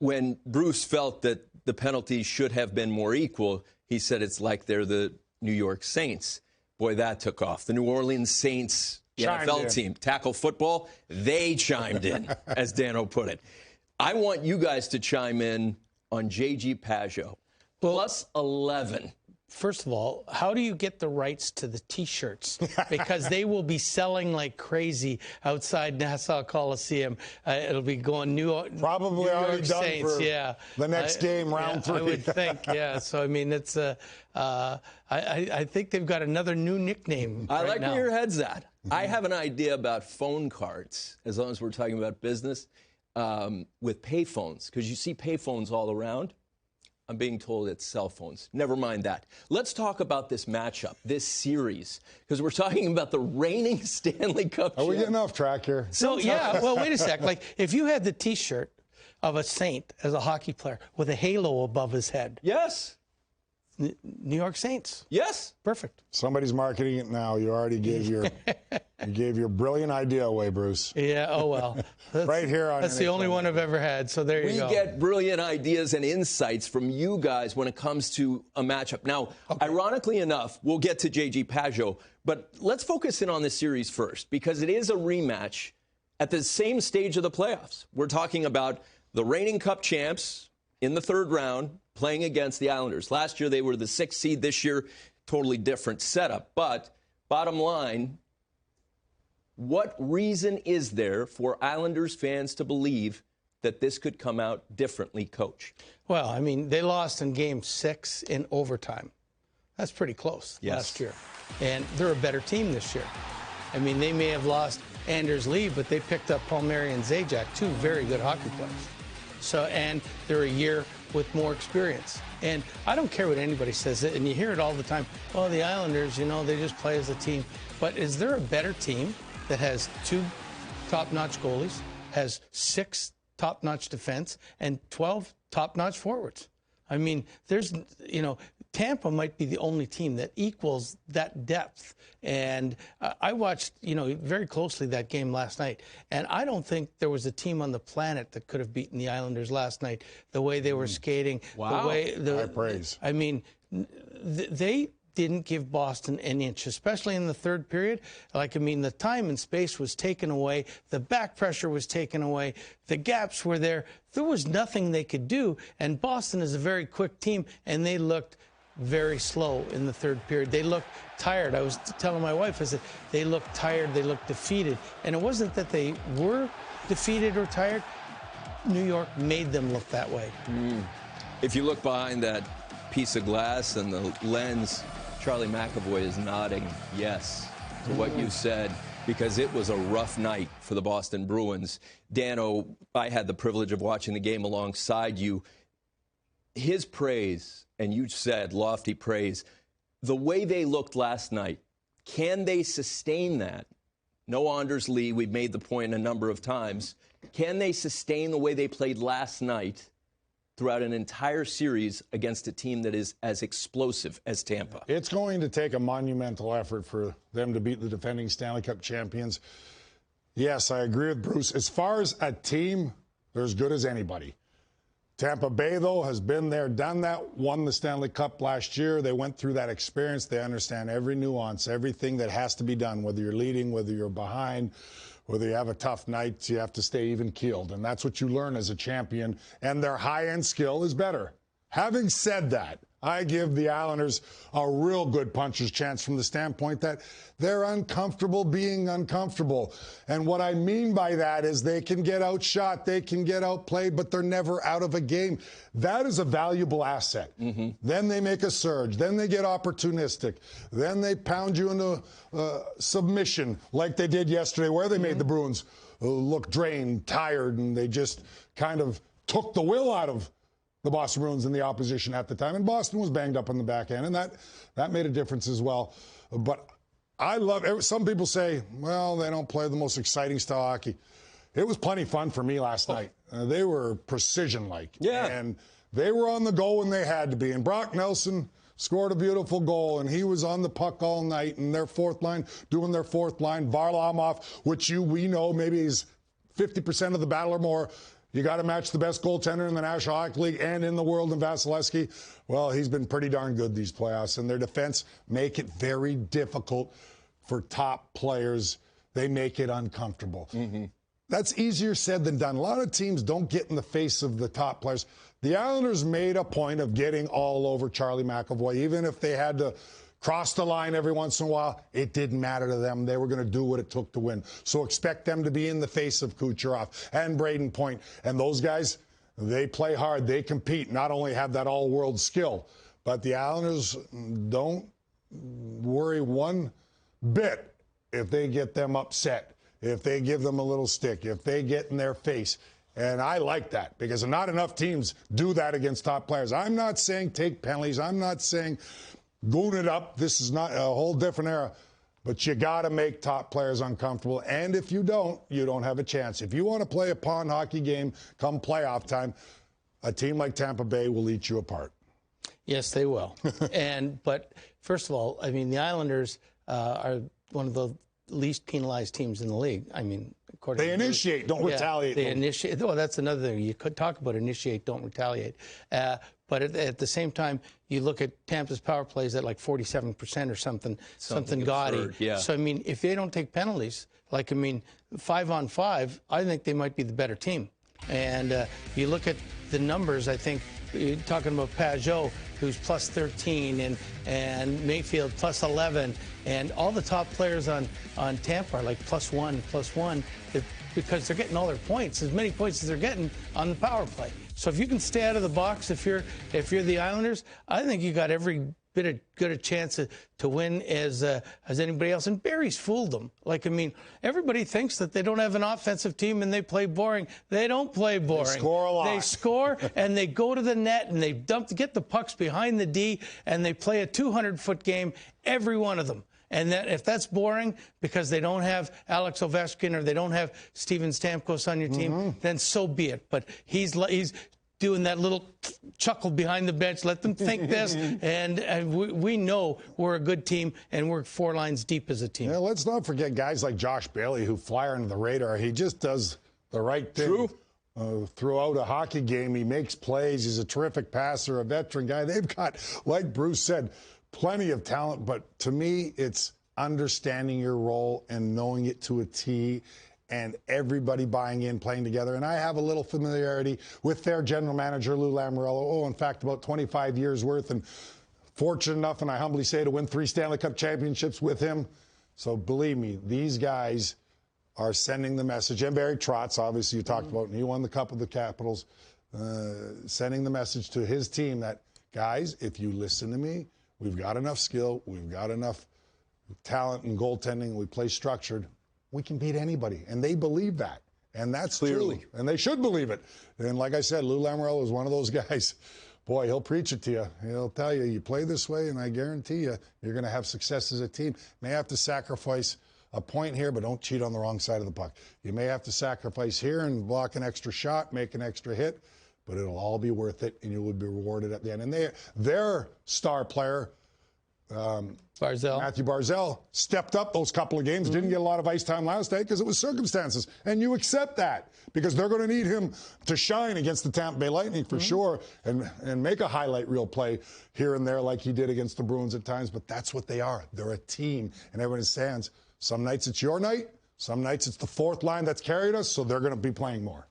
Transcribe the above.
when Bruce felt that the penalties should have been more equal, he said it's like they're the New York Saints. Boy, that took off. The New Orleans Saints, the NFL team, tackle football, they chimed in, as Dano put it. I want you guys to chime in on J.G. Pageau. Plus 11. First of all, how do you get the rights to the T-shirts? Because they will be selling like crazy outside Nassau Coliseum. It'll be going probably New York already done Saints, for the next game, round 3. I would think, yeah. So I mean, it's I think they've got another new nickname. I right like now. where your head's at. I have an idea about phone cards, as long as we're talking about business, with payphones, because you see payphones all around. I'm being told it's cell phones. Never mind that. Let's talk about this matchup, this series, because we're talking about the reigning Stanley Cup champion. Are we getting off track here? So, yeah, well, wait a sec. Like, if you had the T-shirt of a Saint as a hockey player with a halo above his head. Yes. New York Saints. Yes. Perfect. Somebody's marketing it now. You already gave your brilliant idea away, Bruce. Yeah, oh well. Right here on That's the only one I've ever had, so there you go. We get brilliant ideas and insights from you guys when it comes to a matchup. Now, ironically enough, we'll get to J.G. Pageau, but let's focus in on this series first, because it is a rematch at the same stage of the playoffs. We're talking about the reigning Cup champs in the third round playing against the Islanders. Last year, they were the 6th seed. This year, totally different setup. But bottom line, what reason is there for Islanders fans to believe that this could come out differently, Coach? Well, I mean, they lost in Game 6 in overtime. That's pretty close last year. And they're a better team this year. I mean, they may have lost Anders Lee, but they picked up Palmieri and Zajac, 2 very good hockey players. So, and they're a year with more experience. And I don't care what anybody says, and you hear it all the time. Oh, the Islanders, you know, they just play as a team. But is there a better team that has 2 top-notch goalies, has 6 top-notch defense, and 12 top-notch forwards? I mean, there's, you know, Tampa might be the only team that equals that depth. And I watched, you know, very closely that game last night, and I don't think there was a team on the planet that could have beaten the Islanders last night. The way they were skating, wow. High praise. I mean, they didn't give Boston an inch, especially in the third period. Like, I mean, the time and space was taken away. The back pressure was taken away. The gaps were there. There was nothing they could do. And Boston is a very quick team, and they looked very slow in the third period. They looked tired. I was telling my wife, I said, they looked tired. They looked defeated. And it wasn't that they were defeated or tired. New York made them look that way. If you look behind that piece of glass and the lens, Charlie McAvoy is nodding yes to what you said, because it was a rough night for the Boston Bruins. Dano, I had the privilege of watching the game alongside you. His praise, and you said lofty praise, the way they looked last night, can they sustain that? No Anders Lee, we've made the point a number of times. Can they sustain the way they played last night throughout an entire series against a team that is as explosive as Tampa? It's going to take a monumental effort for them to beat the defending Stanley Cup champions. Yes, I agree with Bruce. As far as a team, they're as good as anybody. Tampa Bay, though, has been there, done that, won the Stanley Cup last year. They went through that experience. They understand every nuance, everything that has to be done, whether you're leading, whether you're behind, whether you have a tough night, you have to stay even-keeled. And that's what you learn as a champion. And their high-end skill is better. Having said that, I give the Islanders a real good puncher's chance from the standpoint that they're uncomfortable being uncomfortable. And what I mean by that is they can get outshot, they can get outplayed, but they're never out of a game. That is a valuable asset. Then they make a surge. Then they get opportunistic. Then they pound you into submission like they did yesterday, where they made the Bruins look drained, tired, and they just kind of took the will out of the Boston Bruins and the opposition at the time. And Boston was banged up on the back end, and that made a difference as well. But I love, some people say, well, they don't play the most exciting style hockey. It was plenty fun for me last night. They were precision-like. Yeah. And they were on the go when they had to be. And Brock Nelson scored a beautiful goal, and he was on the puck all night, and their fourth line, doing their fourth line. Varlamov, which we know maybe is 50% of the battle or more, You got to match the best goaltender in the National Hockey League and in the world in Vasilevsky. Well, he's been pretty darn good these playoffs, and their defense make it very difficult for top players. They make it uncomfortable. That's easier said than done. A lot of teams don't get in the face of the top players. The Islanders made a point of getting all over Charlie McAvoy, even if they had to cross the line every once in a while. It didn't matter to them. They were going to do what it took to win. So expect them to be in the face of Kucherov and Braden Point. And those guys, they play hard. They compete. Not only have that all-world skill, but the Islanders don't worry one bit if they get them upset, if they give them a little stick, if they get in their face. And I like that because not enough teams do that against top players. I'm not saying take penalties. I'm not saying goon it up. This is not a whole different era. But you got to make top players uncomfortable. And if you don't have a chance. If you want to play a pond hockey game come playoff time, a team like Tampa Bay will eat you apart. Yes, they will. But first of all, I mean, the Islanders are one of the least penalized teams in the league. I mean, according they initiate, don't retaliate. They initiate. Well, that's another thing. You could talk about initiate, don't retaliate. But at the same time, you look at Tampa's power plays at like 47% or something gaudy. Yeah. So, I mean, if they don't take penalties, 5-on-5, I think they might be the better team. And you look at the numbers, I think, you're talking about Pajot, who's plus 13, and Mayfield plus 11, and all the top players on Tampa are like plus one, because they're getting all their points, as many points as they're getting on the power play. So if you can stay out of the box, if you're the Islanders, I think you got every bit as good a chance to win as anybody else. And Barry's fooled them. Everybody thinks that they don't have an offensive team and they play boring. They don't play boring. They score a lot. They score and they go to the net and they get the pucks behind the D and they play a 200-foot game, every one of them. And if that's boring because they don't have Alex Ovechkin or they don't have Steven Stamkos on your team, then so be it. But he's doing that little chuckle behind the bench. Let them think this. And we know we're a good team, and we're 4 lines deep as a team. Yeah, let's not forget guys like Josh Bailey who fly under the radar. He just does the right thing. Throughout a hockey game, he makes plays. He's a terrific passer, a veteran guy. They've got, like Bruce said, plenty of talent, but to me, it's understanding your role and knowing it to a T, and everybody buying in, playing together. And I have a little familiarity with their general manager, Lou Lamoriello. In fact, about 25 years worth, and fortunate enough, and I humbly say, to win 3 Stanley Cup championships with him. So believe me, these guys are sending the message. And Barry Trotz, obviously, you talked about, and he won the Cup of the Capitals, sending the message to his team that, guys, if you listen to me, we've got enough skill, we've got enough talent and goaltending, we play structured, we can beat anybody. And they believe that. And that's Clearly. true. And they should believe it. And like I said, Lou Lamoriello is one of those guys. Boy, he'll preach it to you. He'll tell you, you play this way, and I guarantee you, you're going to have success as a team. May have to sacrifice a point here, but don't cheat on the wrong side of the puck. You may have to sacrifice here and block an extra shot, make an extra hit, but it'll all be worth it, and you will be rewarded at the end. And their star player, Matthew Barzal, stepped up those couple of games, didn't get a lot of ice time last night because it was circumstances. And you accept that because they're going to need him to shine against the Tampa Bay Lightning for sure and make a highlight reel play here and there like he did against the Bruins at times. But that's what they are. They're a team, and everyone understands some nights it's your night, some nights it's the 4th line that's carried us, so they're going to be playing more.